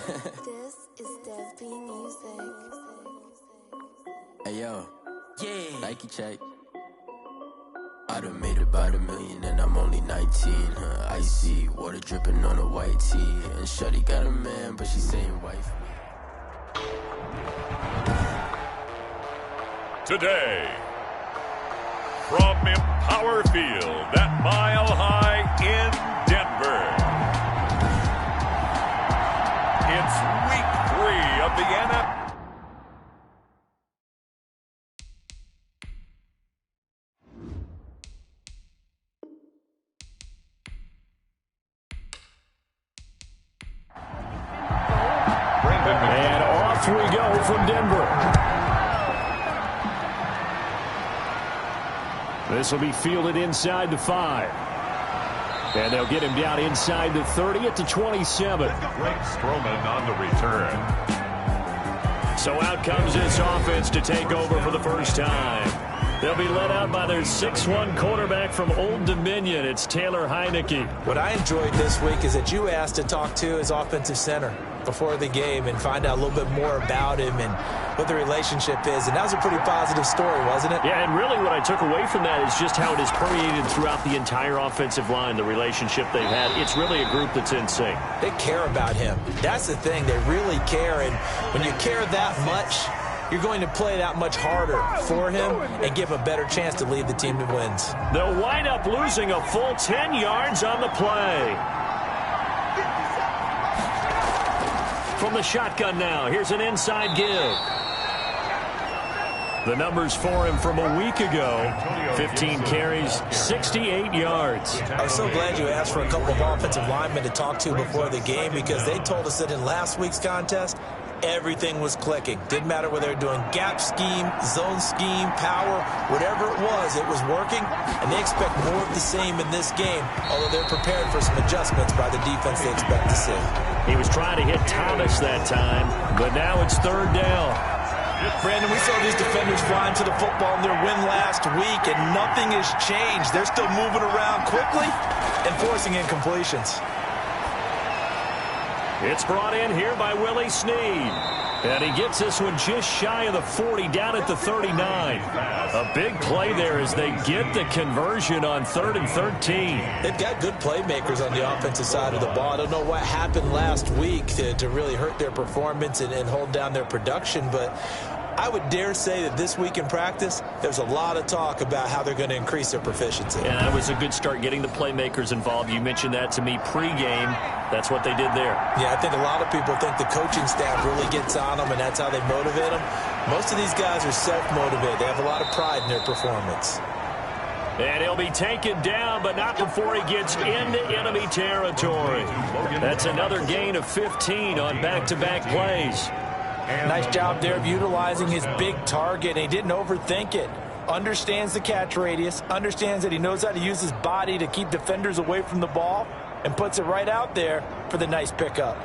This is Dev B Music. Hey yo, yeah, Nike check. I done made about $1 million and I'm only 19. Icy water dripping on a white tee, and Shorty got a man, but she saying wife. Today, from Empower Field at Mile High in Denver, it's Week 3 of the NFL. And off we go from Denver. This will be fielded inside the 5. And they'll get him down inside the 30 at the 27. Greg Stroman on the return. So out comes this offense to take over for the first time. They'll be led out by their 6'1 quarterback from Old Dominion. It's Taylor Heineke. What I enjoyed this week is that you asked to talk to his offensive center before the game and find out a little bit more about him and what the relationship is. And that was a pretty positive story, wasn't it? Yeah, and really what I took away from that is just how it is permeated throughout the entire offensive line, the relationship they've had. It's really a group that's in sync. They care about him. That's the thing. They really care. And when you care that much, you're going to play that much harder for him and give him a better chance to lead the team to wins. They'll wind up losing a full 10 yards on the play. From the shotgun now, here's an inside give. The numbers for him from a week ago, 15 carries, 68 yards. I was so glad you asked for a couple of offensive linemen to talk to before the game, because they told us that in last week's contest, everything was clicking. Didn't matter whether they're doing gap scheme, zone scheme, power, whatever it was working, and they expect more of the same in this game, although they're prepared for some adjustments by the defense they expect to see. He was trying to hit Thomas that time, but now it's third down. Brandon, we saw these defenders flying to the football in their win last week, and nothing has changed. They're still moving around quickly and forcing incompletions. It's brought in here by Willie Snead. And he gets this one just shy of the 40, down at the 39. A big play there as they get the conversion on 3rd and 13. They've got good playmakers on the offensive side of the ball. I don't know what happened last week to really hurt their performance and hold down their production, but I would dare say that this week in practice, there's a lot of talk about how they're going to increase their proficiency. And that was a good start, getting the playmakers involved. You mentioned that to me pregame. That's what they did there. Yeah, I think a lot of people think the coaching staff really gets on them, and that's how they motivate them. Most of these guys are self-motivated. They have a lot of pride in their performance. And he'll be taken down, but not before he gets into enemy territory. That's another gain of 15 on back-to-back plays. Nice job there of utilizing his big target. He didn't overthink it. Understands the catch radius. Understands that he knows how to use his body to keep defenders away from the ball. And puts it right out there for the nice pickup.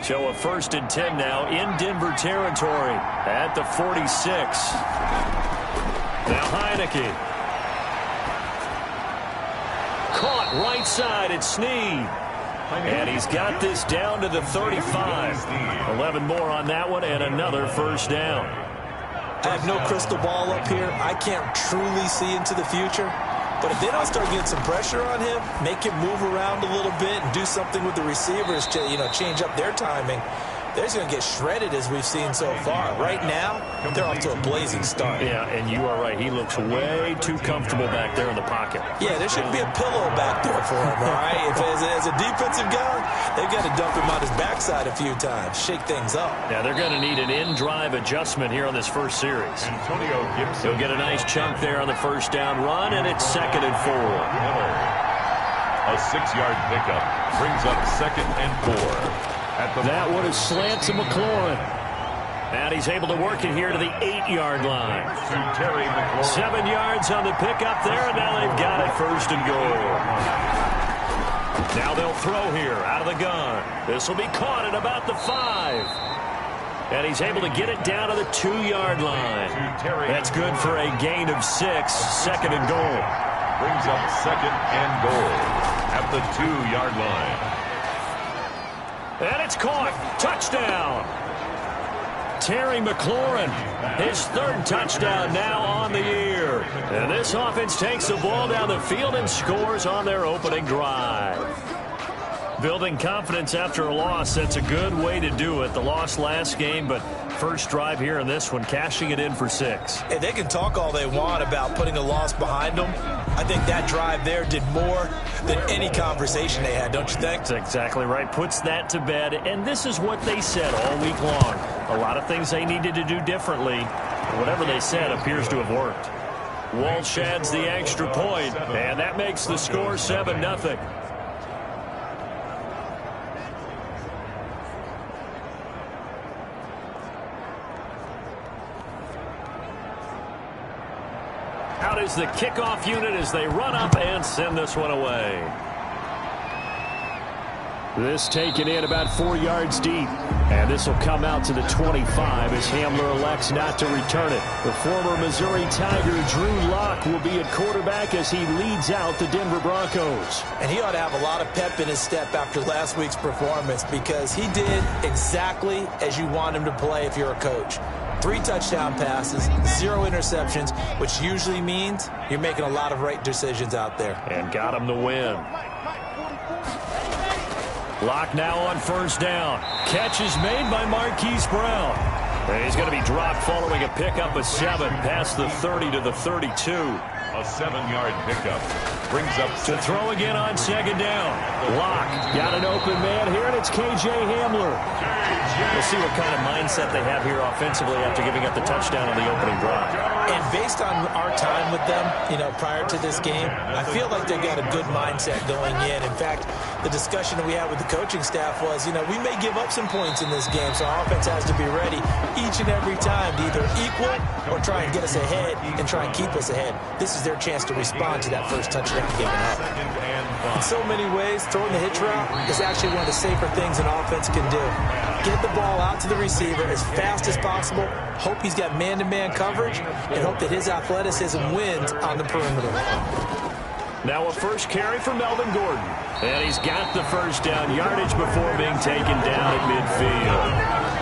So a 1st and 10 now in Denver territory at the 46. Now Heineke. Caught right side at Snead. And he's got this down to the 35. 11 more on that one and another first down. I have no crystal ball up here. I can't truly see into the future. But if they don't start getting some pressure on him, make him move around a little bit and do something with the receivers to, change up their timing, they're just going to get shredded as we've seen so far. Right now, they're off to a blazing start. Yeah, and you are right. He looks way too comfortable back there in the pocket. Yeah, there shouldn't be a pillow back there for him, all right? If as a defensive guy, they've got to dump him on his backside a few times, shake things up. Yeah, they're going to need an in-drive adjustment here on this first series. Antonio Gibson. He'll get a nice chunk there on the first down run, and it's 2nd and 4. A 6-yard pickup brings up 2nd and 4. That one is slant to McLaurin. And he's able to work it here to the 8-yard line. 7 yards on the pickup there, and now they've got it 1st and goal. Now they'll throw here out of the gun. This will be caught at about the 5. And he's able to get it down to the 2-yard line. That's good for a gain of 6, 2nd and goal. Brings up 2nd and goal at the 2-yard line. And it's caught. Touchdown. Terry McLaurin, his 3rd touchdown now on the year. And this offense takes the ball down the field and scores on their opening drive. Building confidence after a loss, that's a good way to do it. The loss last game, but first drive here in this one, cashing it in for 6. Hey, they can talk all they want about putting a loss behind them. I think that drive there did more than any conversation they had, don't you think? That's exactly right. Puts that to bed, and this is what they said all week long. A lot of things they needed to do differently. Whatever they said appears to have worked. Walsh adds the extra point, and that makes the score 7-0. Out is the kickoff unit as they run up and send this one away. This taken in about 4 yards deep. And this will come out to the 25 as Hamler elects not to return it. The former Missouri Tiger, Drew Lock, will be at quarterback as he leads out the Denver Broncos. And he ought to have a lot of pep in his step after last week's performance because he did exactly as you want him to play if you're a coach. 3 touchdown passes, 0 interceptions, which usually means you're making a lot of right decisions out there. And got him the win. Lock now on 1st down. Catch is made by Marquise Brown. And he's going to be dropped following a pickup of 7 past the 30 to the 32. A 7-yard pickup brings up to throw again on 2nd down. Lock got an open man here, and it's K.J. Hamler. We'll see what kind of mindset they have here offensively after giving up the touchdown on the opening drive. And based on our time with them, prior to this game, I feel like they got a good mindset going in. In fact, the discussion that we had with the coaching staff was, we may give up some points in this game, so our offense has to be ready each and every time to either equal or try and get us ahead and try and keep us ahead. This is their chance to respond to that first touchdown given up. In so many ways, throwing the hitch route is actually one of the safer things an offense can do. Get the ball out to the receiver as fast as possible, hope he's got man-to-man coverage, and hope that his athleticism wins on the perimeter. Now a first carry for Melvin Gordon. And he's got the first down yardage before being taken down at midfield.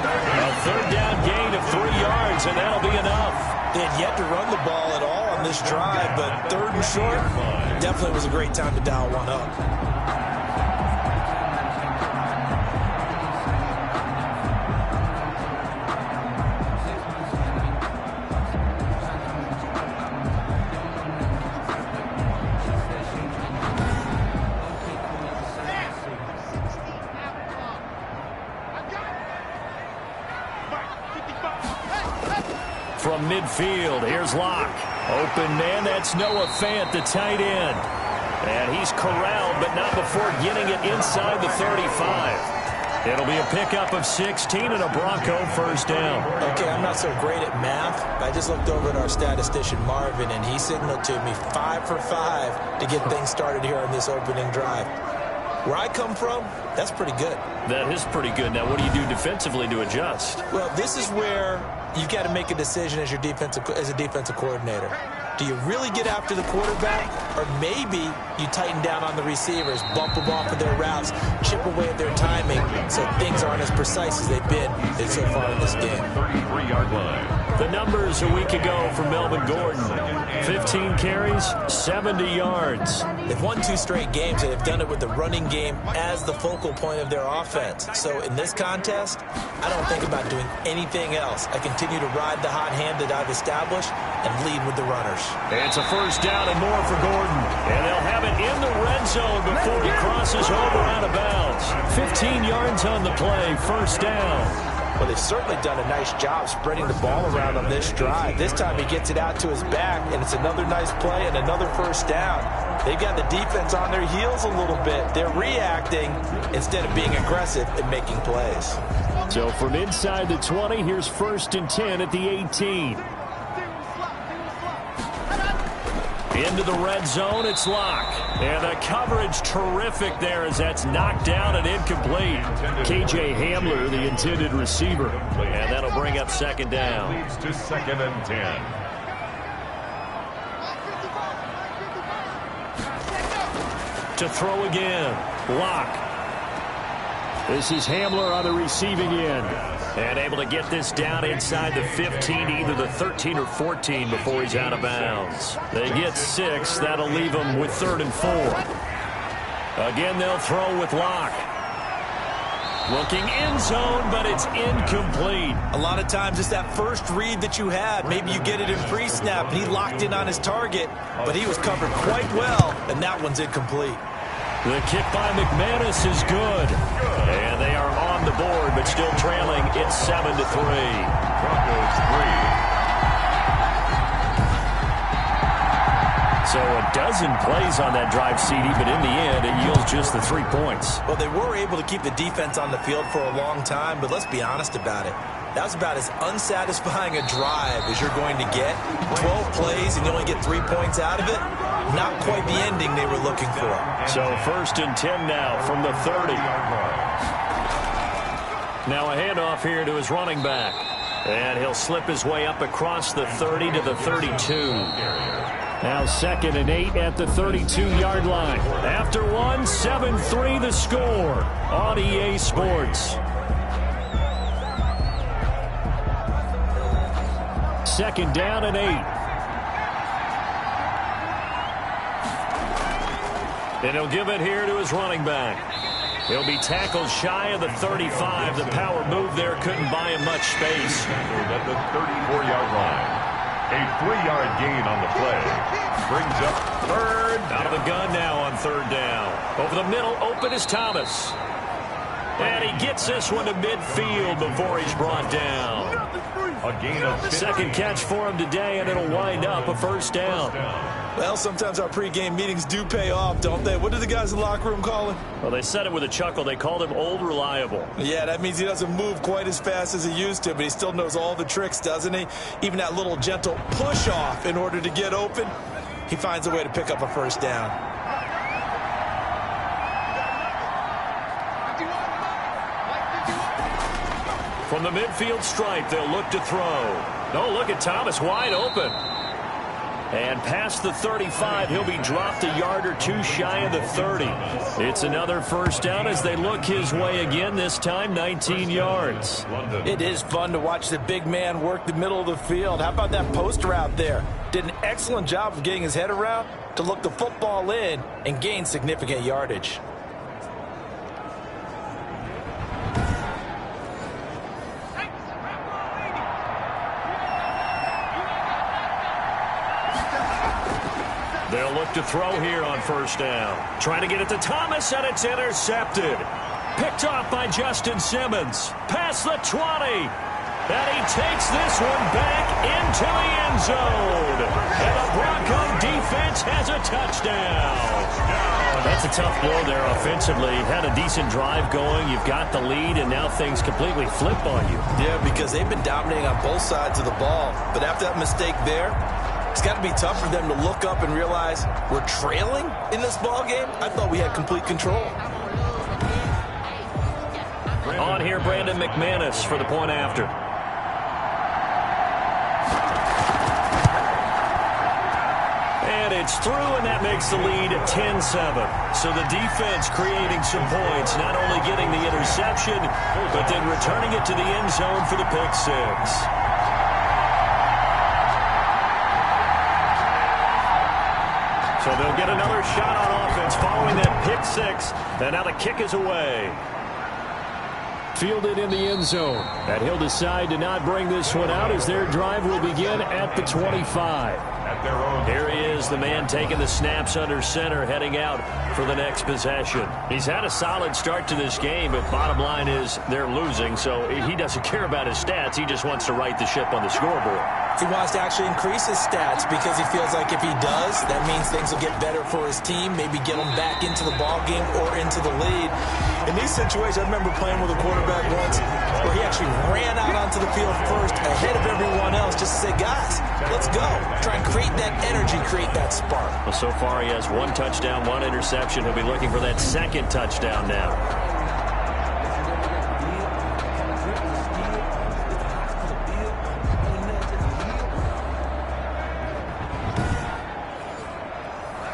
A 3rd down gain of 3 yards, and that'll be enough. They had yet to run the ball at all on this drive, but 3rd and short definitely was a great time to dial one up. From midfield, here's Locke. Open man, that's Noah Fant, the tight end. And he's corralled, but not before getting it inside the 35. It'll be a pickup of 16 and a Bronco 1st down. Okay, I'm not so great at math. I just looked over at our statistician, Marvin, and he signaled to me 5 for 5 to get things started here on this opening drive. Where I come from, that's pretty good. That is pretty good. Now, what do you do defensively to adjust? Well, this is where you've got to make a decision as a defensive coordinator. Do you really get after the quarterback, or maybe you tighten down on the receivers, bump them off of their routes, chip away at their timing, so things aren't as precise as they've been so far in this game. 33-yard line. The numbers a week ago for Melvin Gordon: 15 carries, 70 yards. They've won 2 straight games, and they've done it with the running game as the focal point of their offense. So in this contest, I don't think about doing anything else. I continue to ride the hot hand that I've established and lead with the runners. It's a 1st down and more for Gordon. And they'll have it in the red zone before he crosses over out of bounds. 15 yards on the play, 1st down. Well, they've certainly done a nice job spreading the ball around on this drive. This time he gets it out to his back, and it's another nice play and another 1st down. They've got the defense on their heels a little bit. They're reacting instead of being aggressive and making plays. So from inside the 20, here's 1st and 10 at the 18. Into the red zone, it's Locke. And the coverage terrific there as that's knocked down and incomplete. K.J. Hamler, the intended receiver. And that'll bring up second down. Leads to 2nd and 10. To throw again, Locke. This is Hamler on the receiving end. And able to get this down inside the 15, either the 13 or 14 before he's out of bounds. They get 6. That'll leave them with 3rd and 4. Again, they'll throw with Locke. Looking end zone, but it's incomplete. A lot of times it's that first read that you had. Maybe you get it in pre-snap, and he locked in on his target, but he was covered quite well, and that one's incomplete. The kick by McManus is good. And they are on the board, but still trailing. It's 7-3. Broncos 3. So a dozen plays on that drive, CD, but in the end, it yields just the 3 points. Well, they were able to keep the defense on the field for a long time, but let's be honest about it. That was about as unsatisfying a drive as you're going to get. 12 plays and you only get 3 points out of it. Not quite the ending they were looking for. So 1st and 10 now from the 30. Now a handoff here to his running back. And he'll slip his way up across the 30 to the 32. Now 2nd and 8 at the 32-yard line. After one, 7-3 the score on EA Sports. 2nd down and 8. And he'll give it here to his running back. He'll be tackled shy of the 35. The power move there couldn't buy him much space. At the 34-yard line. A 3-yard gain on the play. Brings up 3rd. Out of the gun now on 3rd down. Over the middle, open is Thomas. And he gets this one to midfield before he's brought down. A gain of 15. Second catch for him today, and it'll wind up a 1st down. Well, sometimes our pregame meetings do pay off, don't they? What do the guys in the locker room call him? Well, they said it with a chuckle. They called him Old Reliable. Yeah, that means he doesn't move quite as fast as he used to, but he still knows all the tricks, doesn't he? Even that little gentle push-off in order to get open, he finds a way to pick up a 1st down. From the midfield stripe, they'll look to throw. Oh, look at Thomas wide open. And past the 35, he'll be dropped a yard or 2 shy of the 30. It's another 1st down as they look his way again, this time 19 yards. It is fun to watch the big man work the middle of the field. How about that post route there? Did an excellent job of getting his head around to look the football in and gain significant yardage. They'll look to throw here on 1st down. Trying to get it to Thomas, and it's intercepted. Picked off by Justin Simmons. Past the 20. And he takes this one back into the end zone. And the Bronco defense has a touchdown. That's a tough blow there offensively. Had a decent drive going. You've got the lead, and now things completely flip on you. Yeah, because they've been dominating on both sides of the ball. But after that mistake there, it's got to be tough for them to look up and realize we're trailing in this ball game. I thought we had complete control. On here, Brandon McManus for the point after. And it's through, and that makes the lead 10-7. So the defense creating some points, not only getting the interception, but then returning it to the end zone for the pick 6. So they'll get another shot on offense following that pick 6. And now the kick is away. Fielded in the end zone. And he'll decide to not bring this one out as their drive will begin at the 25. Here he is, the man taking the snaps under center, heading out for the next possession. He's had a solid start to this game, but bottom line is they're losing, so he doesn't care about his stats. He just wants to right the ship on the scoreboard. He wants to actually increase his stats because he feels like if he does, that means things will get better for his team, maybe get him back into the ball game or into the lead. In these situations, I remember playing with a quarterback once where he actually ran out onto the field first ahead of everyone else just to say, guys, let's go. Try and create that energy, create that spark. Well, so far he has 1 touchdown, 1 interception. He'll be looking for that second touchdown now.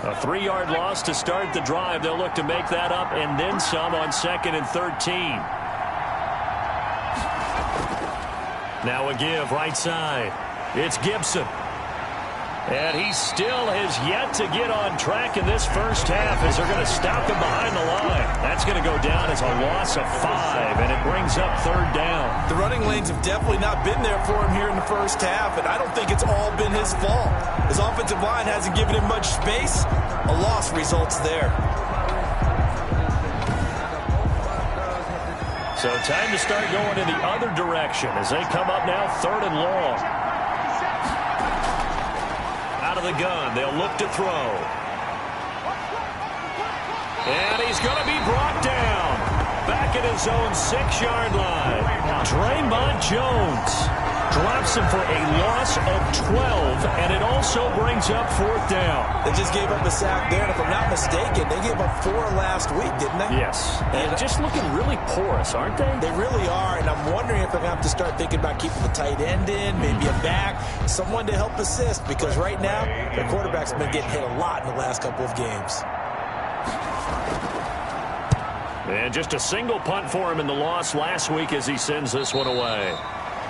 A 3-yard loss to start the drive. They'll look to make that up and then some on 2nd and 13. Now a give right side. It's Gibson. And he still has yet to get on track in this first half as they're going to stop him behind the line. That's going to go down as a loss of 5, and it brings up 3rd down. The running lanes have definitely not been there for him here in the first half, and I don't think it's all been his fault. His offensive line hasn't given him much space. A loss results there. So time to start going in the other direction as they come up now 3rd and long. Out of the gun, they'll look to throw. And he's going to be brought down. Back at his own 6-yard line. Draymond Jones drops him for a loss of 12, and it also brings up 4th down. They just gave up a sack there, and if I'm not mistaken, they gave up 4 last week, didn't they? Yes. And just looking really porous, aren't they? They really are, and I'm wondering if they're going to have to start thinking about keeping the tight end in, maybe a back, someone to help assist, because right now, their quarterback's been getting hit a lot in the last couple of games. And just a single punt for him in the loss last week as he sends this one away.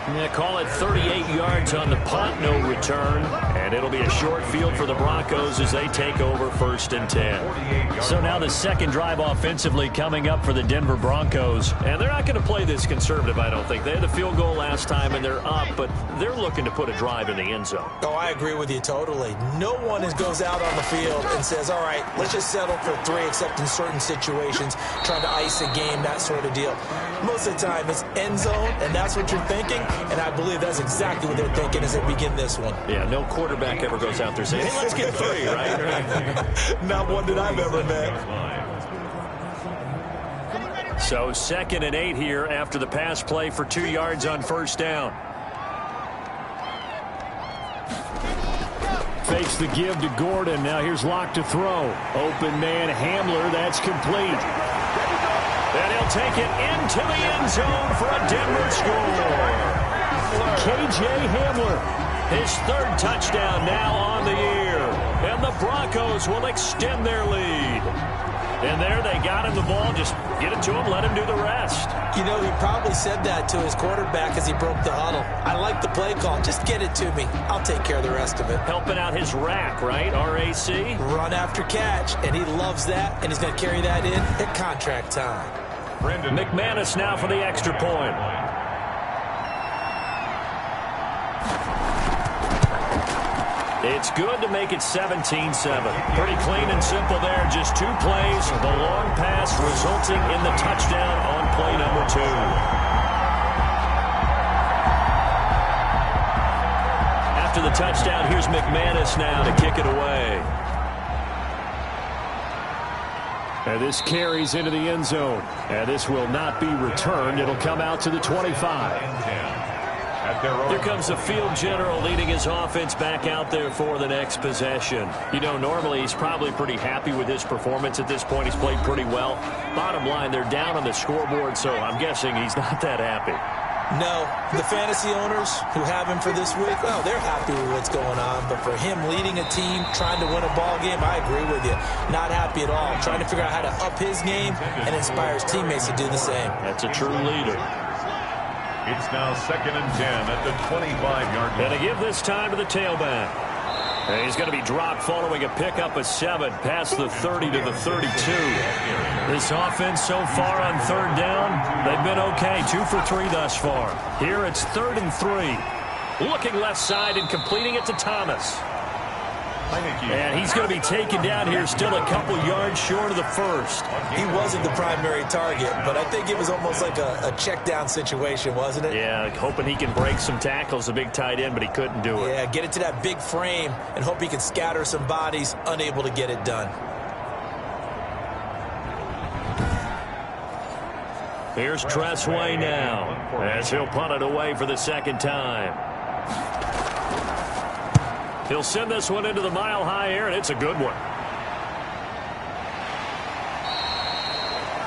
Yeah, call it 38 yards on the punt, no return. And it'll be a short field for the Broncos as they take over 1st and 10. So now the second drive offensively coming up for the Denver Broncos. And they're not going to play this conservative, I don't think. They had the field goal last time and they're up, but they're looking to put a drive in the end zone. Oh, I agree with you totally. No one goes out on the field and says, all right, let's just settle for 3, except in certain situations, trying to ice a game, that sort of deal. Most of the time, it's end zone, and that's what you're thinking. And I believe that's exactly what they're thinking as they begin this one. Yeah, no quarterback ever goes out there saying, hey, let's get 3, right? Not one that I've ever met. So 2nd and 8 here after the pass play for 2 yards on 1st down. Fakes the give to Gordon. Now here's Locke to throw. Open man Hamler. That's complete. And he'll take it into the end zone for a Denver score. K.J. Hamler, his 3rd touchdown now on the year. And the Broncos will extend their lead. And there they got him the ball. Just get it to him, let him do the rest. You know, he probably said that to his quarterback as he broke the huddle. I like the play call. Just get it to me. I'll take care of the rest of it. Helping out his rack, right? R-A-C? Run after catch, and he loves that, and he's going to carry that in at contract time. McManus now for the extra point. It's good to make it 17-7. Pretty clean and simple there. Just 2 plays. The long pass resulting in the touchdown on play number 2. After the touchdown, here's McManus now to kick it away. And this carries into the end zone. And this will not be returned. It'll come out to the 25. Here comes the field general leading his offense back out there for the next possession. You know, normally he's probably pretty happy with his performance at this point. He's played pretty well. Bottom line, they're down on the scoreboard, so I'm guessing he's not that happy. No, the fantasy owners who have him for this week, well, they're happy with what's going on. But for him leading a team, trying to win a ball game, I agree with you. Not happy at all. Trying to figure out how to up his game and inspire his teammates to do the same. That's a true leader. It's now 2nd and 10 at the 25-yard line. And to give this time to the tailback. And he's going to be dropped following a pickup of 7 past the 30 to the 32. This offense so far on 3rd down, they've been okay. 2 for 3 thus far. Here it's 3rd and 3. Looking left side and completing it to Thomas. And he's going to be taken down here still a couple yards short of the first. He wasn't the primary target, but I think it was almost like a check down situation, wasn't it? Yeah, hoping he can break some tackles, a big tight end, but he couldn't do it. Yeah, get it to that big frame and hope he can scatter some bodies, unable to get it done. Here's Tressway now, as he'll punt it away for the second time. He'll send this one into the mile-high air, and it's a good one.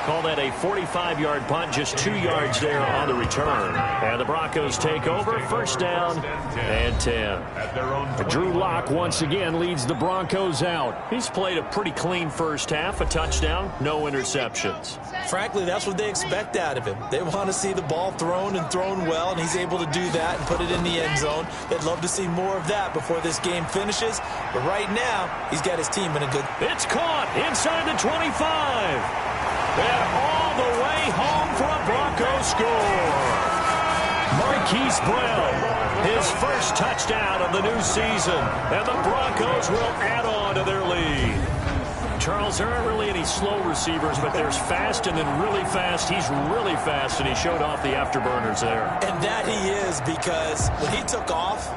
Call that a 45-yard punt, just 2 yards there on the return. And the Broncos take over, first down and 10. Drew Lock once again leads the Broncos out. He's played a pretty clean first half, a touchdown, no interceptions. Frankly, that's what they expect out of him. They want to see the ball thrown and thrown well, and he's able to do that and put it in the end zone. They'd love to see more of that before this game finishes. But right now, he's got his team in a good... It's caught inside the 25. And all the way home for a Broncos score. Marquise Brown, his first touchdown of the new season. And the Broncos will add on to their lead. Charles, there aren't really any slow receivers, but there's fast and then really fast. He's really fast, and he showed off the afterburners there. And that he is, because when he took off,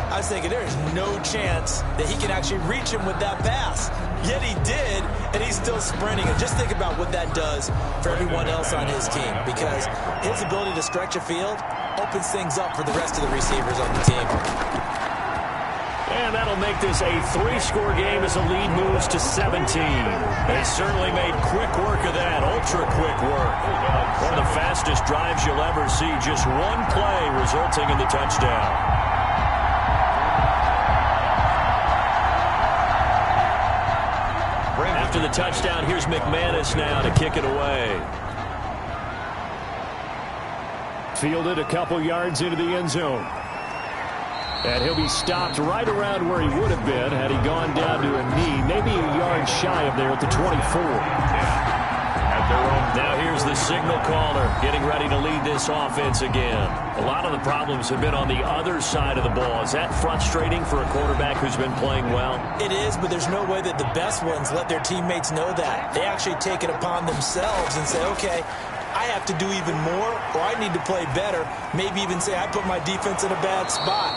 I was thinking there's no chance that he can actually reach him with that pass. Yet he did, and he's still sprinting. And just think about what that does for everyone else on his team, because his ability to stretch a field opens things up for the rest of the receivers on the team. And that'll make this a 3-score game as the lead moves to 17. They certainly made quick work of that, ultra-quick work. One of the fastest drives you'll ever see, just one play resulting in the touchdown. After the touchdown, here's McManus now to kick it away. Fielded a couple yards into the end zone. And he'll be stopped right around where he would have been had he gone down to a knee, maybe a yard shy of there at the 24. Now here's the signal caller getting ready to lead this offense again. A lot of the problems have been on the other side of the ball. Is that frustrating for a quarterback who's been playing well? It is, but there's no way that the best ones let their teammates know that. They actually take it upon themselves and say, okay, I have to do even more, or I need to play better. Maybe even say I put my defense in a bad spot.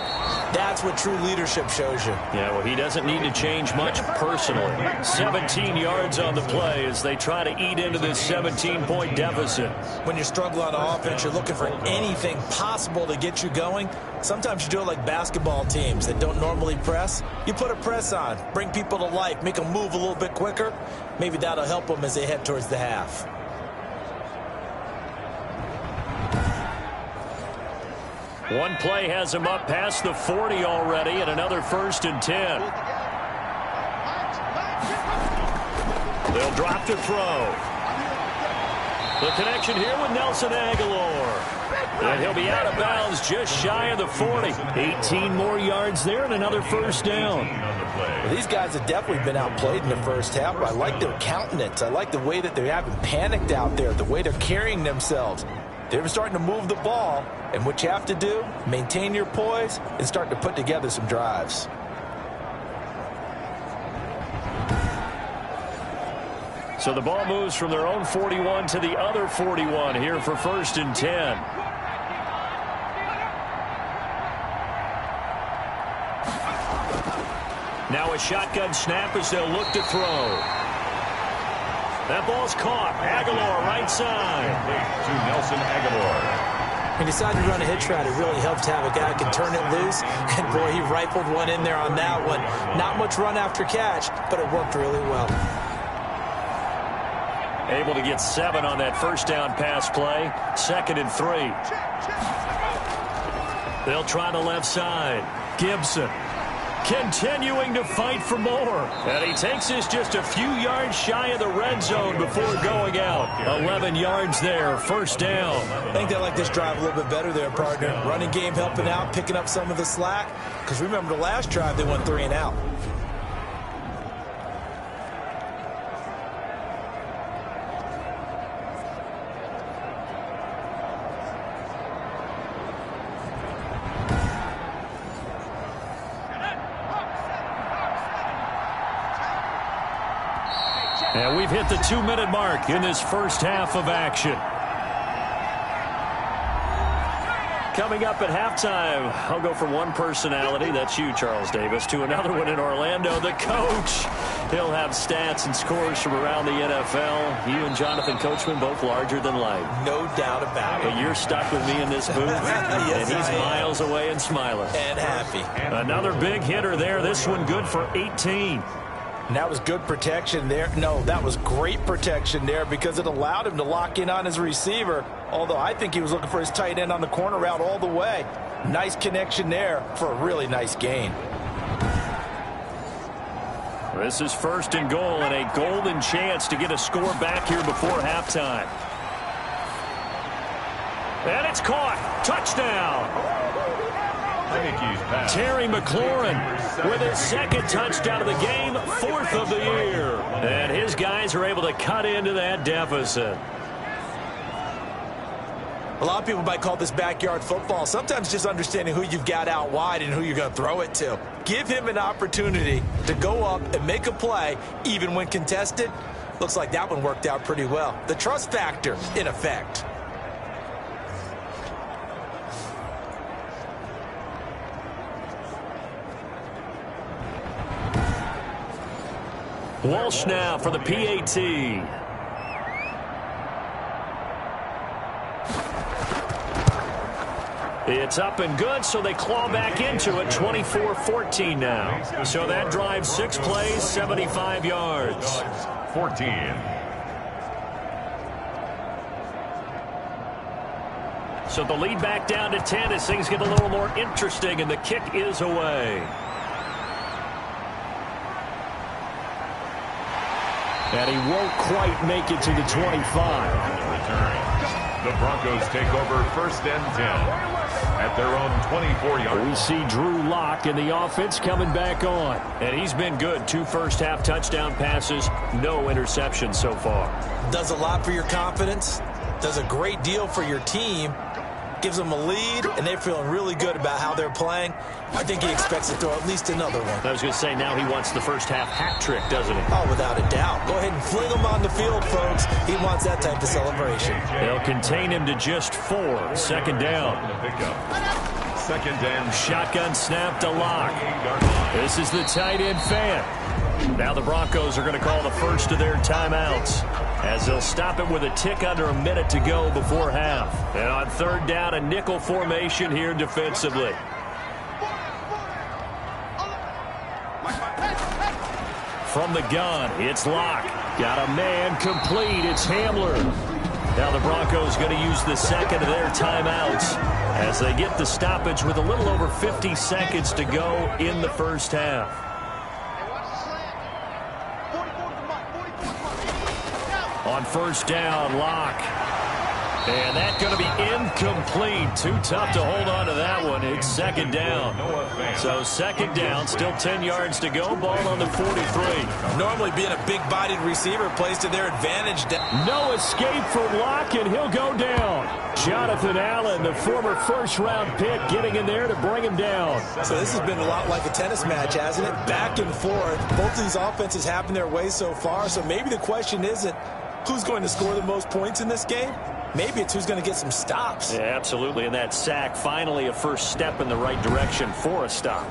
That's what true leadership shows you. Yeah, well, he doesn't need to change much personally. 17 yards on the play as they try to eat into this 17-point deficit. When you're struggling on offense, you're looking for anything possible to get you going. Sometimes you do it like basketball teams that don't normally press. You put a press on, bring people to life, make them move a little bit quicker. Maybe that'll help them as they head towards the half. One play has him up past the 40 already, and another 1st and 10. They'll drop to throw. The connection here with Nelson Aguilar. And he'll be out of bounds just shy of the 40. 18 more yards there and another 1st down. Well, these guys have definitely been outplayed in the first half. I like their countenance. I like the way that they haven't panicked out there, the way they're carrying themselves. They're starting to move the ball, and what you have to do, maintain your poise and start to put together some drives. So the ball moves from their own 41 to the other 41 here for 1st and 10. Now a shotgun snap as they'll look to throw. That ball's caught. Aguilar right side. To Nelson Aguilar. He decided to run a hitch route. It really helped to have a guy who can turn it loose. And, boy, he rifled one in there on that one. Not much run after catch, but it worked really well. Able to get 7 on that 1st down pass play. 2nd and 3. They'll try the left side. Gibson continuing to fight for more. And he takes this just a few yards shy of the red zone before going out. 11 yards there, 1st down. I think they like this drive a little bit better there, partner. Running game helping out, picking up some of the slack. Because remember the last drive, they went 3 and out. And we've hit the 2-minute mark in this first half of action. Coming up at halftime, I'll go from one personality, that's you, Charles Davis, to another one in Orlando, the coach. He'll have stats and scores from around the NFL. You and Jonathan Coachman, both larger than life. No doubt about it. But you're stuck with me in this booth, Yes, and he's miles away and smiling. And happy. Another big hitter there, this one good for 18. And that was good protection there. No, that was great protection there because it allowed him to lock in on his receiver, although I think he was looking for his tight end on the corner route all the way. Nice connection there for a really nice gain. This is 1st and goal and a golden chance to get a score back here before halftime. And it's caught. Touchdown. Terry McLaurin with his 2nd touchdown of the game, 4th of the year. And his guys are able to cut into that deficit. A lot of people might call this backyard football. Sometimes just understanding who you've got out wide and who you're going to throw it to. Give him an opportunity to go up and make a play, even when contested. Looks like that one worked out pretty well. The trust factor in effect. Walsh now for the PAT. It's up and good, so they claw back into it, 24-14 now. So that drives 6 plays, 75 yards. 14. So the lead back down to 10 as things get a little more interesting, and the kick is away. And he won't quite make it to the 25. The Broncos take over 1st and 10 at their own 24-yard. We see Drew Lock in the offense coming back on. And he's been good. 2 first-half touchdown passes, no interceptions so far. Does a lot for your confidence. Does a great deal for your team. Gives them a lead, and they're feeling really good about how they're playing. I think he expects to throw at least another one. I was going to say, now he wants the first-half hat trick, doesn't he? Oh, without a doubt. Go ahead and fling him on the field, folks. He wants that type of celebration. They'll contain him to just 4. 2nd down. 2nd and shotgun snap to Lock. This is the tight end fan. Now the Broncos are going to call the first of their timeouts, as they'll stop it with a tick under a minute to go before half. And on 3rd down, a nickel formation here defensively. From the gun, it's Lock. Got a man complete. It's Hamler. Now the Broncos going to use the 2nd of their timeouts as they get the stoppage with a little over 50 seconds to go in the first half. On 1st down, Lock. And that's going to be incomplete. Too tough to hold on to that one. It's 2nd down. So 2nd down, still 10 yards to go. Ball on the 43. Normally being a big-bodied receiver plays to their advantage. No escape from Lock, and he'll go down. Jonathan Allen, the former 1st-round pick, getting in there to bring him down. So this has been a lot like a tennis match, hasn't it? Back and forth. Both of these offenses have their way so far, so maybe the question isn't who's going to score the most points in this game. Maybe it's who's going to get some stops. Yeah, absolutely. And that sack, finally a first step in the right direction for a stop.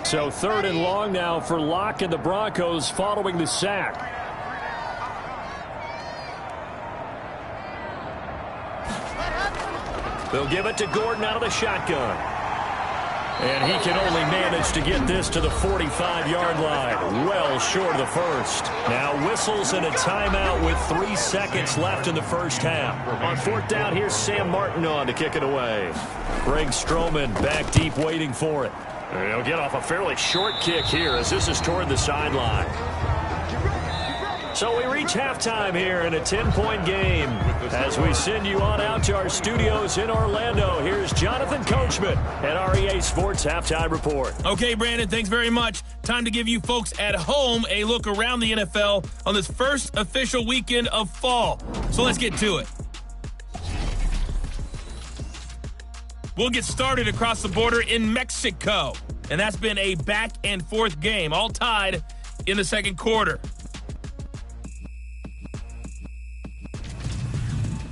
So 3rd and long now for Lock and the Broncos following the sack. They'll give it to Gordon out of the shotgun. And he can only manage to get this to the 45-yard line, well short of the first. Now whistles and a timeout with 3 seconds left in the first half. On 4th down, here's Sam Martin on to kick it away. Greg Stroman back deep waiting for it. And he'll get off a fairly short kick here as this is toward the sideline. So we reach halftime here in a 10-point game. As we send you on out to our studios in Orlando, here's Jonathan Coachman at REA Sports Halftime Report. Okay, Brandon, thanks very much. Time to give you folks at home a look around the NFL on this first official weekend of fall. So let's get to it. We'll get started across the border in Mexico. And that's been a back-and-forth game, all tied in the second quarter.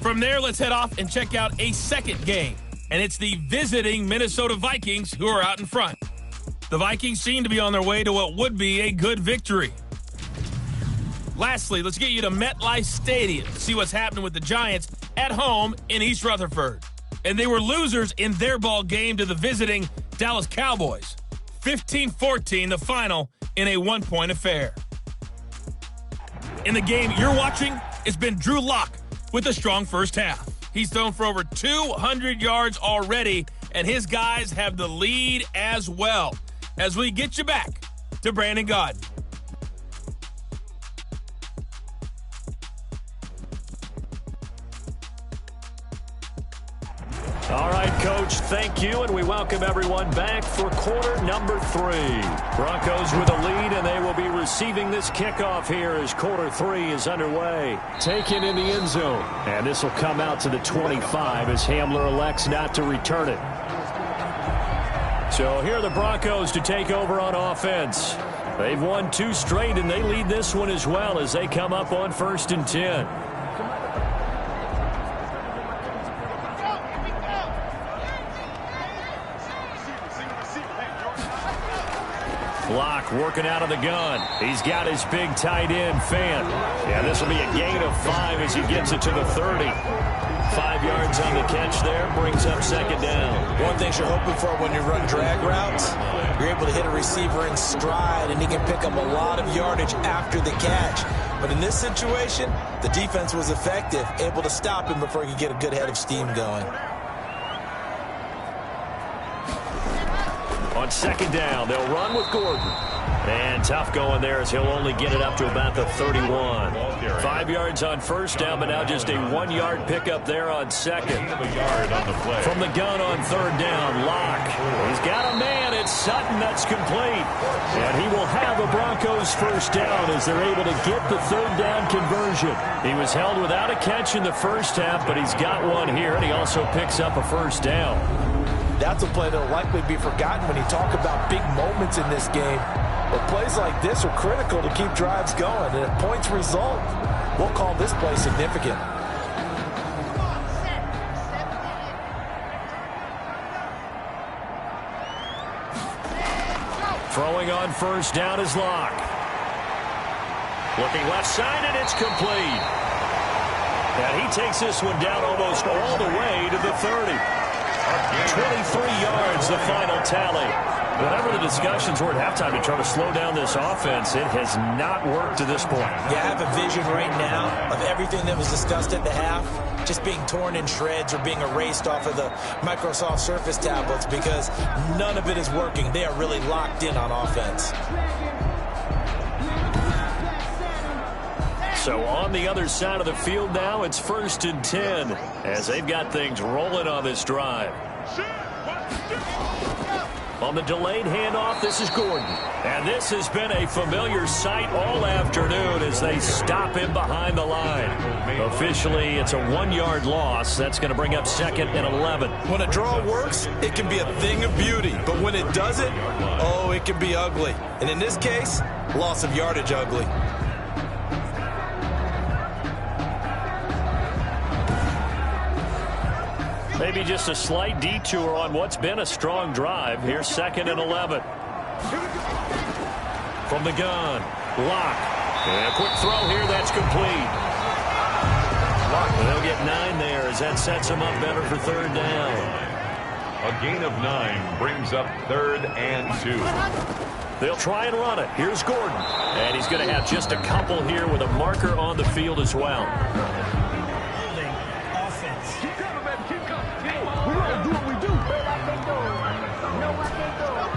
From there, let's head off and check out a second game. And it's the visiting Minnesota Vikings who are out in front. The Vikings seem to be on their way to what would be a good victory. Lastly, let's get you to MetLife Stadium to see what's happening with the Giants at home in East Rutherford. And they were losers in their ball game to the visiting Dallas Cowboys. 15-14, the final in a one-point affair. In the game you're watching, it's been Drew Lock with a strong first half. He's thrown for over 200 yards already, and his guys have the lead as well. As we get you back to Brandon Gaudin. All right, Coach, thank you, and we welcome everyone back for quarter number 3. Broncos with a lead, and they will be receiving this kickoff here as quarter 3 is underway. Taken in the end zone, and this will come out to the 25 as Hamler elects not to return it. So here are the Broncos to take over on offense. They've won 2 straight, and they lead this one as well as they come up on 1st and 10. Block working out of the gun. He's got his big tight end, Fan. Yeah, this will be a gain of 5 as he gets it to the 30. 5 yards on the catch there, brings up 2nd down. One thing you're hoping for when you run drag routes, you're able to hit a receiver in stride, and he can pick up a lot of yardage after the catch. But in this situation, the defense was effective, able to stop him before he could get a good head of steam going. On 2nd down, they'll run with Gordon. And tough going there as he'll only get it up to about the 31. 5 yards on 1st down, but now just a 1-yard pickup there on 2nd. From the gun on 3rd down, Locke. He's got a man. It's Sutton. That's complete. And he will have a Broncos 1st down as they're able to get the 3rd down conversion. He was held without a catch in the first half, but he's got one here, and he also picks up a 1st down. That's a play that will likely be forgotten when you talk about big moments in this game. But plays like this are critical to keep drives going. And if points result, we'll call this play significant. Throwing on 1st down is Locke. Looking left side, and it's complete. And he takes this one down almost all the way to the 30. 23 yards, the final tally. Whatever the discussions were at halftime to try to slow down this offense, it has not worked to this point. Yeah, I have a vision right now of everything that was discussed at the half just being torn in shreds or being erased off of the Microsoft Surface tablets because none of it is working. They are really locked in on offense. So on the other side of the field now, it's 1st and 10 as they've got things rolling on this drive. On the delayed handoff, this is Gordon. And this has been a familiar sight all afternoon as they stop him behind the line. Officially, it's a 1-yard loss. That's going to bring up 2nd and 11. When a draw works, it can be a thing of beauty. But when it doesn't, oh, it can be ugly. And in this case, loss of yardage ugly. Maybe just a slight detour on what's been a strong drive. Here's 2nd and 11. From the gun, Locke. And a quick throw here, that's complete. They'll get 9 there as that sets them up better for 3rd down. A gain of 9 brings up 3rd and 2. They'll try and run it. Here's Gordon. And he's going to have just a couple here with a marker on the field as well.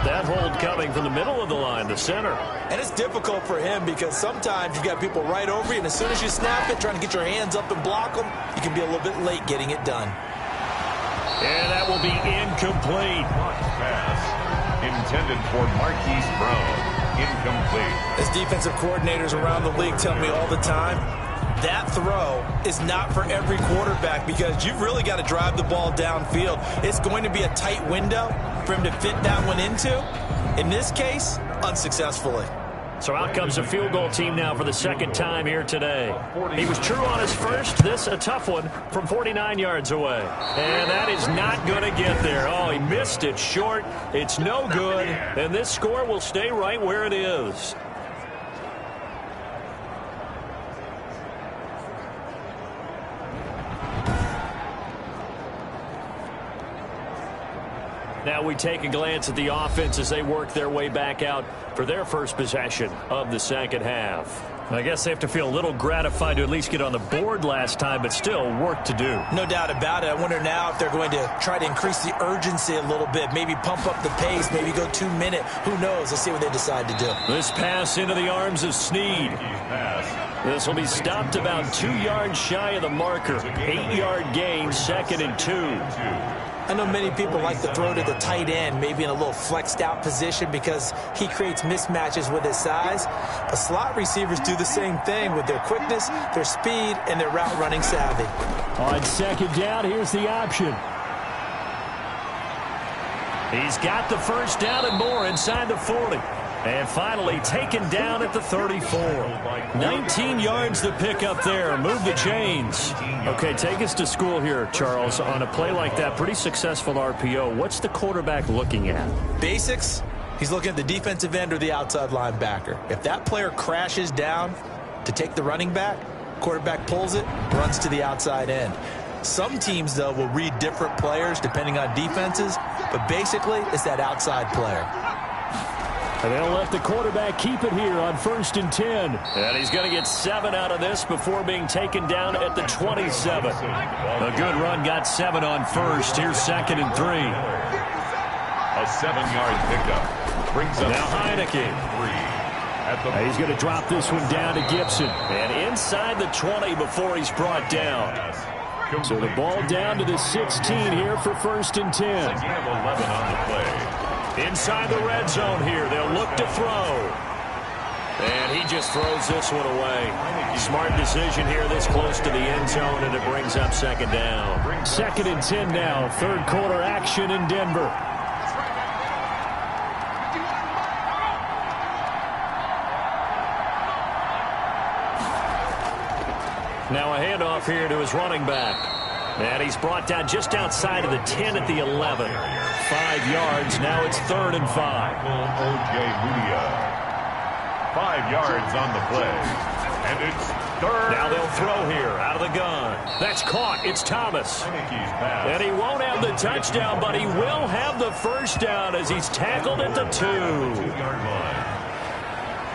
That hold coming from the middle of the line, the center. And it's difficult for him because sometimes you've got people right over you, and as soon as you snap it, trying to get your hands up and block them, you can be a little bit late getting it done. And that will be incomplete. Pass intended for Marquise Brown. Incomplete. As defensive coordinators around the league tell me all the time, that throw is not for every quarterback because you've really got to drive the ball downfield. It's going to be a tight window for him to fit that one into. In this case, unsuccessfully. So out comes a field goal team now for the second time here today. He was true on his first. This a tough one from 49 yards away. And that is not going to get there. Oh, he missed it short. It's no good. And this score will stay right where it is. Now we take a glance at the offense as they work their way back out for their first possession of the second half. I guess they have to feel a little gratified to at least get on the board last time, but still work to do. No doubt about it. I wonder now if they're going to try to increase the urgency a little bit, maybe pump up the pace, maybe go 2 minute. Who knows? Let's see what they decide to do. This pass into the arms of Snead. This will be stopped about 2 yards shy of the marker. 8-yard gain, 2nd and 2. I know many people like to throw to the tight end, maybe in a little flexed out position because he creates mismatches with his size. But slot receivers do the same thing with their quickness, their speed, and their route running savvy. On second down, here's the option. He's got the first down and more inside the 40. And finally taken down at the 34. 19 yards to pick up there. Move the chains. Okay, take us to school here, Charles. On a play like that, pretty successful RPO. What's the quarterback looking at? Basics. He's looking at the defensive end or the outside linebacker. If that player crashes down to take the running back, quarterback pulls it, runs to the outside end. Some teams, though, will read different players depending on defenses, but basically it's that outside player. And they'll let the quarterback keep it here on 1st and 10. And he's going to get 7 out of this before being taken down at the 27. A good run, got 7 on first. Here's 2nd and 3. A 7-yard pickup brings up now Heineke. He's going to drop this one down to Gibson. And inside the 20 before he's brought down. So the ball down to the 16 here for 1st and 10. Second of 11 on the play. Inside the red zone here. They'll look to throw. And he just throws this one away. Smart decision here this close to the end zone, and it brings up 2nd down. 2nd and 10 now. 3rd quarter action in Denver. Now a handoff here to his running back. And he's brought down just outside of the 10 at the 11. 5 yards. Now it's 3rd and 5. O.J. Mudia. 5 yards on the play. And it's 3rd. Now they'll throw here out of the gun. That's caught. It's Thomas. And he won't have the touchdown, but he will have the first down as he's tackled at the 2.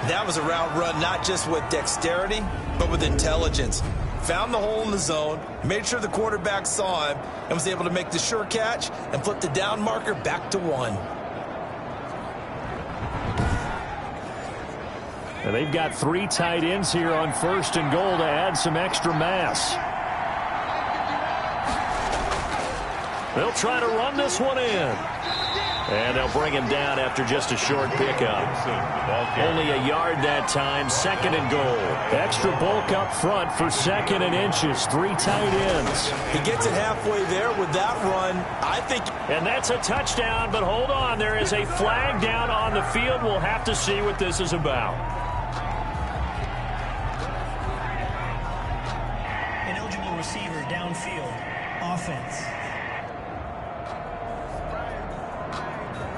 That was a route run not just with dexterity, but with intelligence. Found the hole in the zone, made sure the quarterback saw him, and was able to make the sure catch and flip the down marker back to 1. And they've got 3 tight ends here on 1st and goal to add some extra mass. They'll try to run this one in. And they'll bring him down after just a short pickup. Only a yard that time, 2nd and goal. Extra bulk up front for 2nd and inches. 3 tight ends. He gets it halfway there with that run. I think. And that's a touchdown, but hold on. There is a flag down on the field. We'll have to see what this is about. An eligible receiver downfield. Offense.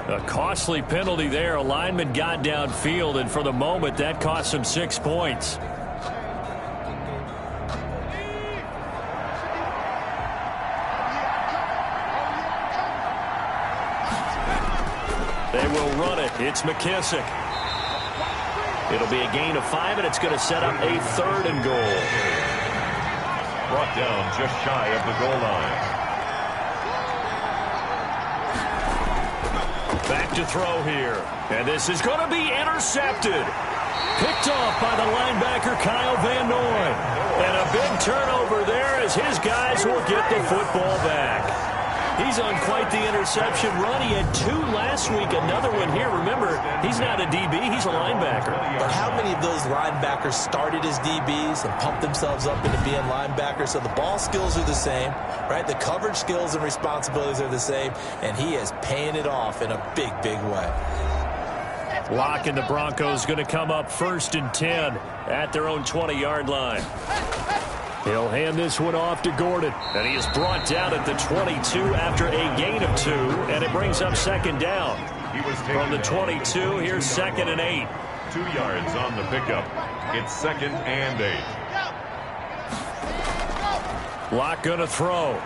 A costly penalty there. A lineman got downfield, and for the moment, that cost him 6 points. They will run it. It's McKissick. It'll be a gain of 5, and it's going to set up a 3rd and goal. Brought down just shy of the goal line. Back to throw here. And this is going to be intercepted. Picked off by the linebacker, Kyle Van Noy. And a big turnover there as his guys will get the football back. He's on quite the interception run. He had 2 last week, another one here. Remember, he's not a DB, he's a linebacker. But how many of those linebackers started as DBs and pumped themselves up into being linebackers? So the ball skills are the same, right? The coverage skills and responsibilities are the same, and he is paying it off in a big, big way. Locke and the Broncos going to come up 1st and 10 at their own 20-yard line. He'll hand this one off to Gordon, and he is brought down at the 22 after a gain of 2, and it brings up 2nd down. From the 22, here's 2nd and 8. 2 yards on the pickup. It's 2nd and 8. Locke going to throw.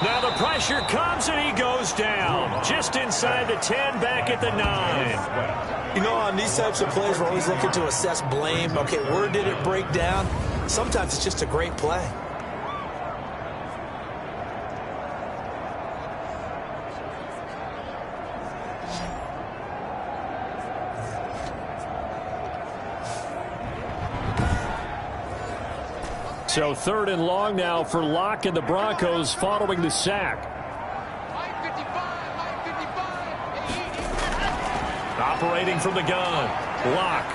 Now the pressure comes, and he goes down. Just inside the 10, back at the 9. You know, on these types of plays, we're always looking to assess blame. Okay, where did it break down? Sometimes it's just a great play. So 3rd and long now for Locke and the Broncos following the sack. Operating from the gun, Locke.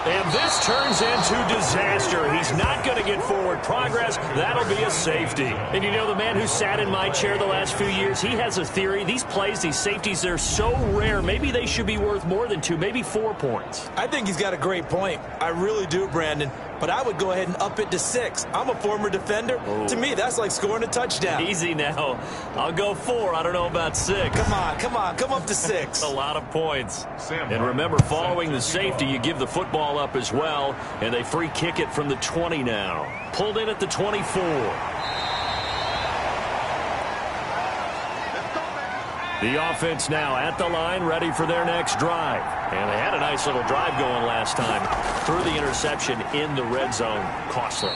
And this turns into disaster. He's not going to get forward progress. That'll be a safety. And you know, the man who sat in my chair the last few years, he has a theory. These plays, these safeties, they're so rare. Maybe they should be worth more than 2, maybe 4 points. I think he's got a great point. I really do, Brandon. But I would go ahead and up it to 6. I'm a former defender. Oh. To me, that's like scoring a touchdown. Easy now. I'll go 4. I don't know about 6. Come on. Come up to 6. A lot of points. And remember, following the safety, you give the football up as well, and they free kick it from the 20 now. Pulled in at the 24. The offense now at the line, ready for their next drive. And they had a nice little drive going last time. Threw the interception in the red zone. Costly.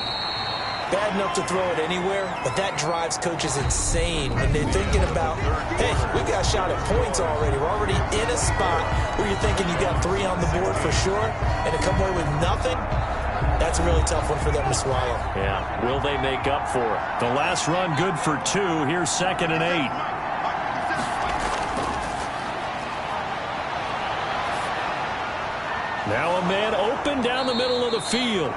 Bad enough to throw it anywhere, but that drives coaches insane when they're thinking about, hey, we got shot at points already. We're already in a spot where you're thinking you got 3 on the board for sure, and to come away with nothing, that's a really tough one for them to swallow. Yeah, will they make up for it? The last run good for 2. Here's 2nd and 8. Now a man open down the middle of the field.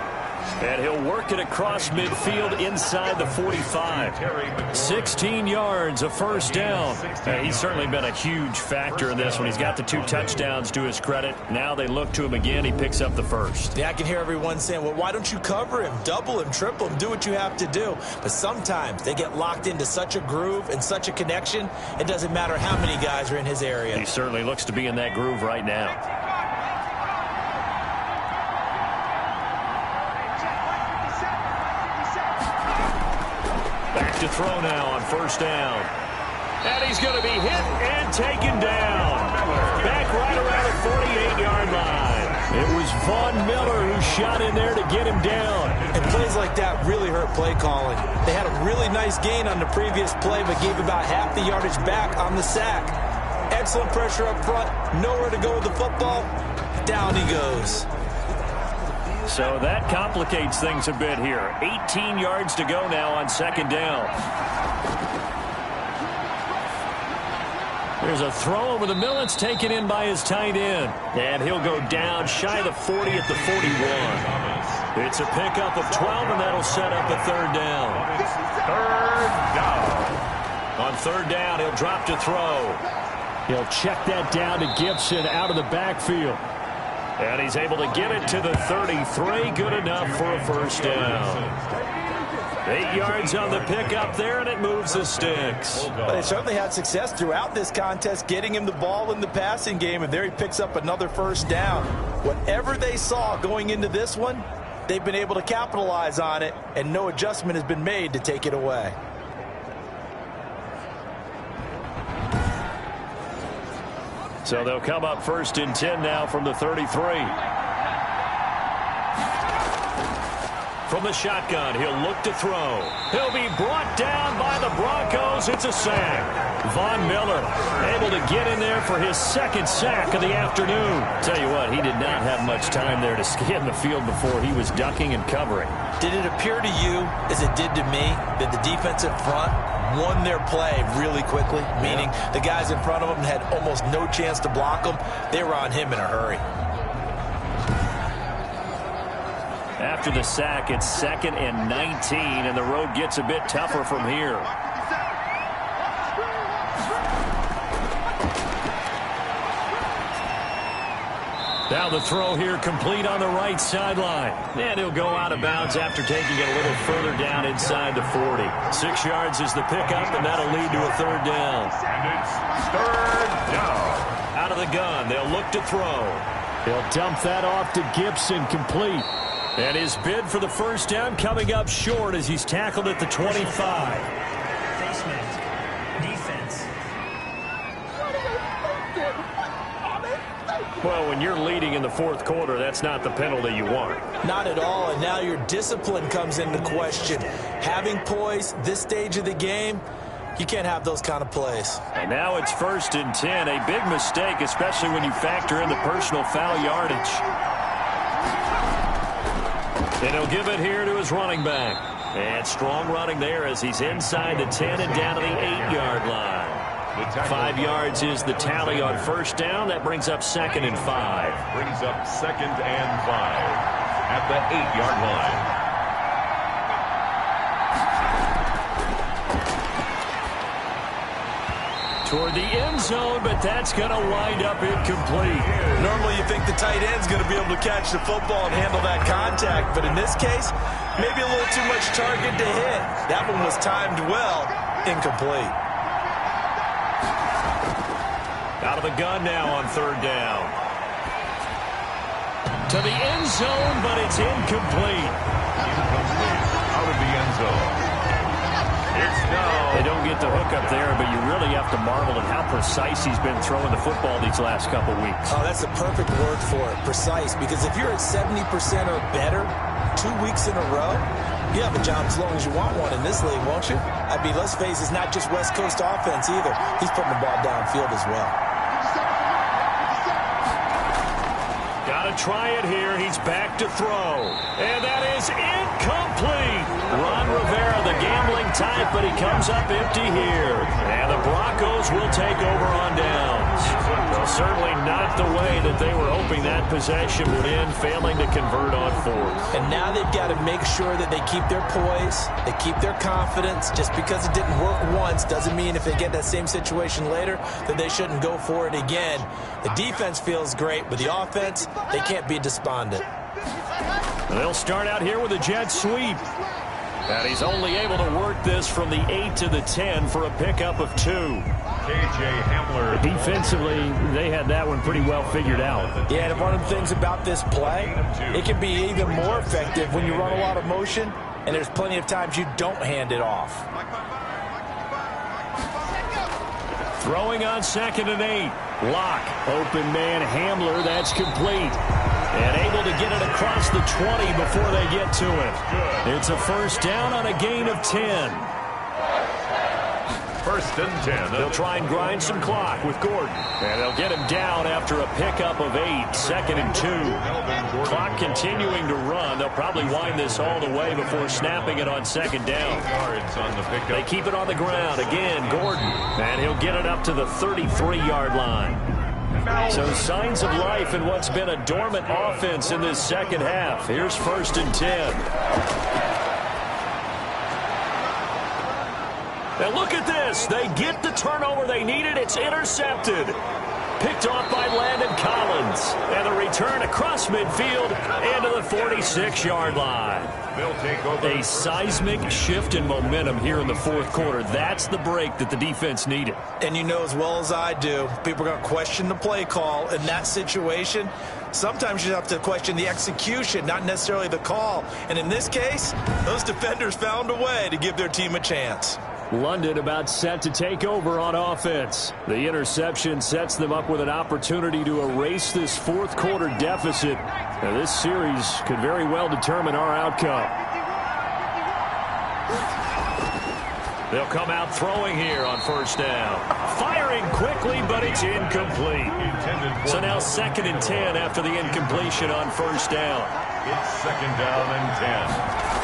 And he'll work it across midfield inside the 45. 16 yards, a 1st down. And he's certainly been a huge factor in this one. He's got the 2 touchdowns to his credit. Now they look to him again. He picks up the 1st. Yeah, I can hear everyone saying, well, why don't you cover him, double him, triple him, do what you have to do. But sometimes they get locked into such a groove and such a connection, it doesn't matter how many guys are in his area. He certainly looks to be in that groove right now. To throw now on 1st down. And he's going to be hit and taken down. Back right around the 48-yard line. It was Von Miller who shot in there to get him down. And plays like that really hurt play calling. They had a really nice gain on the previous play, but gave about half the yardage back on the sack. Excellent pressure up front. Nowhere to go with the football. Down he goes. So that complicates things a bit here. 18 yards to go now on 2nd down. There's a throw over the middle. It's taken in by his tight end. And he'll go down shy of the 40 at the 41. It's a pickup of 12, and that'll set up a 3rd down. 3rd down. On 3rd down, he'll drop to throw. He'll check that down to Gibson out of the backfield. And he's able to get it to the 33. Good enough for a 1st down. 8 yards on the pickup there, and it moves the sticks. Well, they certainly had success throughout this contest, getting him the ball in the passing game, and there he picks up another 1st down. Whatever they saw going into this one, they've been able to capitalize on it, and no adjustment has been made to take it away. So they'll come up 1st and 10 now from the 33. From the shotgun, he'll look to throw. He'll be brought down by the Broncos. It's a sack. Von Miller able to get in there for his 2nd sack of the afternoon. Tell you what, he did not have much time there to scan the field before he was ducking and covering. Did it appear to you, as it did to me, that the defensive front won their play really quickly? Meaning the guys in front of them had almost no chance to block them. They were on him in a hurry. After the sack, it's 2nd and 19, and the road gets a bit tougher from here. Now the throw here complete on the right sideline. And he'll go out of bounds after taking it a little further down inside the 40. 6 yards is the pickup, and that'll lead to a third down. And it's third down. Out of the gun, they'll look to throw. He'll dump that off to Gibson, complete. And his bid for the first down coming up short as he's tackled at the 25. Facement. Defense. Well, when you're leading in the fourth quarter, that's not the penalty you want. Not at all, and now your discipline comes into question. Having poise this stage of the game, you can't have those kind of plays. And now it's 1st and 10. A big mistake, especially when you factor in the personal foul yardage. And he'll give it here to his running back. And strong running there as he's inside the 10 and down to the 8-yard line. 5 yards is the tally on first down. That brings up 2nd and 5. Brings up 2nd and 5 at the 8-yard line. Toward the end zone, but that's going to wind up incomplete. Normally you think the tight end's going to be able to catch the football and handle that contact, but in this case, maybe a little too much target to hit. That one was timed well, incomplete. Out of the gun now on third down. To the end zone, but it's incomplete. Out of the end zone. It's now. They don't get the hook up there, but you really have to marvel at how precise he's been throwing the football these last couple weeks. Oh, that's the perfect word for it, precise, because if you're at 70% or better 2 weeks in a row, you have a job as long as you want one in this league, won't you? I mean, let's face it, it's not just West Coast offense either. He's putting the ball downfield as well. Got to try it here. He's back to throw. And that is incomplete. Ron Rivera, the gambling type, but he comes up empty here. And the Broncos will take over on downs. Well, certainly not the way that they were hoping that possession would end, failing to convert on fourth. And now they've got to make sure that they keep their poise, they keep their confidence. Just because it didn't work once doesn't mean if they get that same situation later that they shouldn't go for it again. The defense feels great, but the offense, they can't be despondent. They'll start out here with a jet sweep. And he's only able to work this from the 8 to the 10 for a pickup of 2. K.J. Hamler. Defensively, they had that one pretty well figured out. Yeah, and one of the things about this play, it can be even more effective when you run a lot of motion, and there's plenty of times you don't hand it off. Throwing on 2nd and 8. Lock. Open man Hamler. That's complete. And able to get it across the 20 before they get to it. It's a first down on a gain of 10. 1st and 10. They'll try and grind some clock with Gordon. And they'll get him down after a pickup of 8. 2nd and 2. Clock continuing to run. They'll probably wind this all the way before snapping it on 2nd down. They keep it on the ground. Again, Gordon. And he'll get it up to the 33-yard line. So signs of life in what's been a dormant offense in this second half. Here's 1st and 10. Now look at this. They get the turnover they needed. It's intercepted. Picked off by Landon Collins. And the return across midfield into the 46-yard line. They'll take over. A seismic shift in momentum here in the fourth quarter. That's the break that the defense needed. And you know as well as I do, people are going to question the play call in that situation. Sometimes you have to question the execution, not necessarily the call. And in this case, those defenders found a way to give their team a chance. London about set to take over on offense. The interception sets them up with an opportunity to erase this fourth quarter deficit. Now, this series could very well determine our outcome. They'll come out throwing here on first down. Firing quickly, but it's incomplete. So now 2nd and 10 after the incompletion on first down. It's 2nd down and 10.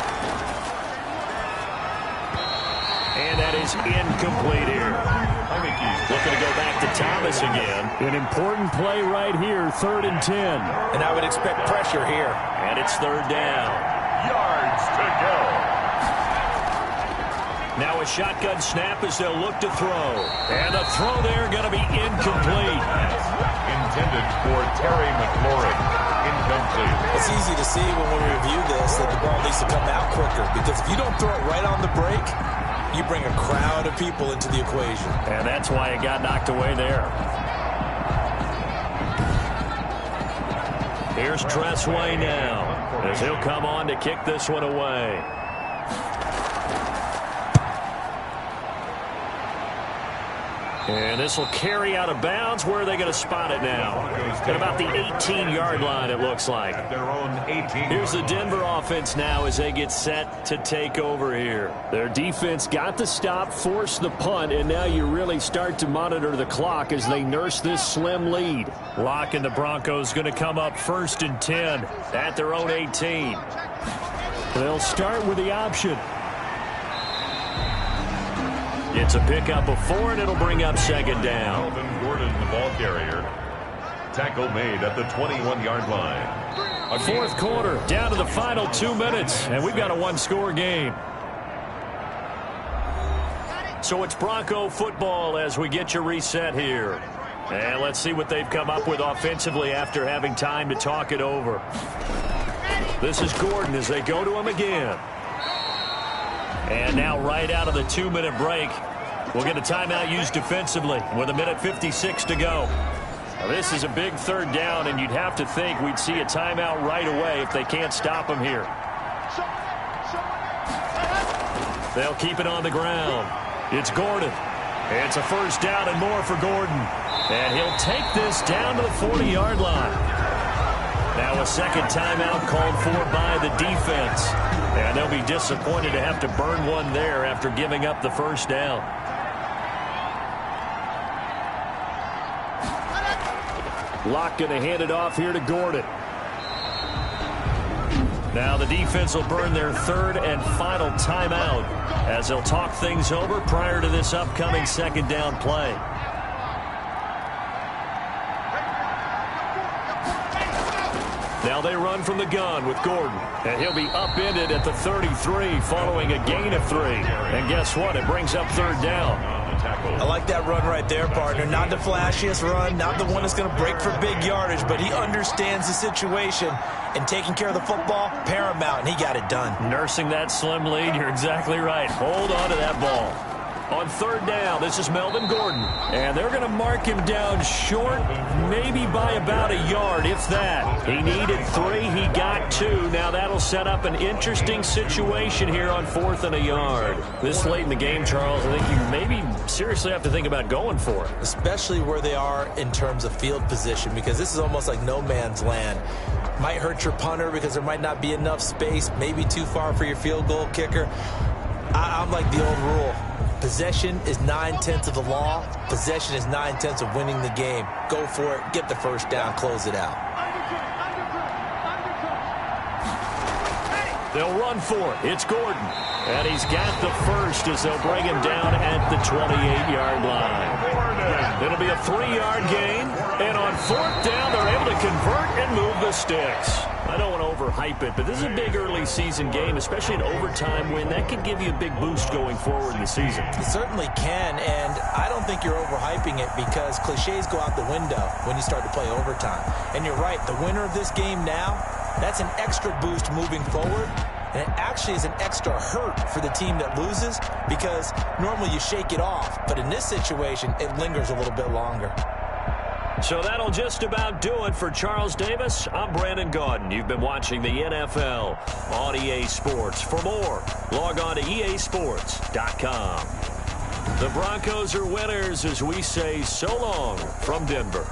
And that is incomplete here. Looking to go back to Thomas again. An important play right here, 3rd and 10. And I would expect pressure here. And it's 3rd down. Yards to go. Now a shotgun snap as they'll look to throw. And the throw there going to be incomplete. Intended for Terry McLaurin. Incomplete. It's easy to see when we review this that the ball needs to come out quicker, because if you don't throw it right on the break, you bring a crowd of people into the equation. And that's why it got knocked away there. Here's Tressway now, as he'll come on to kick this one away. And this will carry out of bounds. Where are they going to spot it now? At about the 18-yard line, it looks like. Their own 18. Here's the Denver offense now as they get set to take over here. Their defense got the stop, forced the punt, and now you really start to monitor the clock as they nurse this slim lead. Locke and the Broncos going to come up 1st and 10 at their own 18. They'll start with the option. It's a pickup of 4, and it'll bring up 2nd down. Melvin Gordon, the ball carrier. Tackle made at the 21-yard line. Fourth quarter, down to the final 2 minutes, and we've got a one-score game. So it's Bronco football as we get you reset here. And let's see what they've come up with offensively after having time to talk it over. This is Gordon as they go to him again. And now right out of the 2-minute break, we'll get a timeout used defensively with 1:56 to go. Now, this is a big 3rd down, and you'd have to think we'd see a timeout right away if they can't stop him here. They'll keep it on the ground. It's Gordon. It's a 1st down and more for Gordon. And he'll take this down to the 40-yard line. Now a 2nd timeout called for by the defense. And they'll be disappointed to have to burn one there after giving up the 1st down. Locke going to hand it off here to Gordon. Now the defense will burn their 3rd and final timeout as they'll talk things over prior to this upcoming 2nd down play. Now they run from the gun with Gordon, and he'll be upended at the 33 following a gain of 3. And guess what? It brings up 3rd down. I like that run right there, partner. Not the flashiest run, not the one that's going to break for big yardage, but he understands the situation, and taking care of the football, paramount, and he got it done. Nursing that slim lead, you're exactly right. Hold on to that ball. On 3rd down, this is Melvin Gordon. And they're going to mark him down short, maybe by about a yard, if that. He needed 3, he got 2. Now that'll set up an interesting situation here on 4th and a yard. This late in the game, Charles, I think you maybe seriously have to think about going for it. Especially where they are in terms of field position, because this is almost like no man's land. Might hurt your punter because there might not be enough space, maybe too far for your field goal kicker. I'm like the old rule. Possession is 9/10 of the law. Possession is 9/10 of winning the game. Go for it. Get the 1st down. Close it out. They'll run for it. It's Gordon. And he's got the 1st as they'll bring him down at the 28-yard line. It'll be a 3-yard gain. And on 4th down, they're able to convert and move the sticks. I don't want to overhype it, but this is a big early season game, especially an overtime win. That could give you a big boost going forward in the season. It certainly can, and I don't think you're overhyping it because cliches go out the window when you start to play overtime. And you're right, the winner of this game now, that's an extra boost moving forward, and it actually is an extra hurt for the team that loses because normally you shake it off, but in this situation, it lingers a little bit longer. So that'll just about do it for Charles Davis. I'm Brandon Gaudin. You've been watching the NFL on EA Sports. For more, log on to easports.com. The Broncos are winners as we say so long from Denver.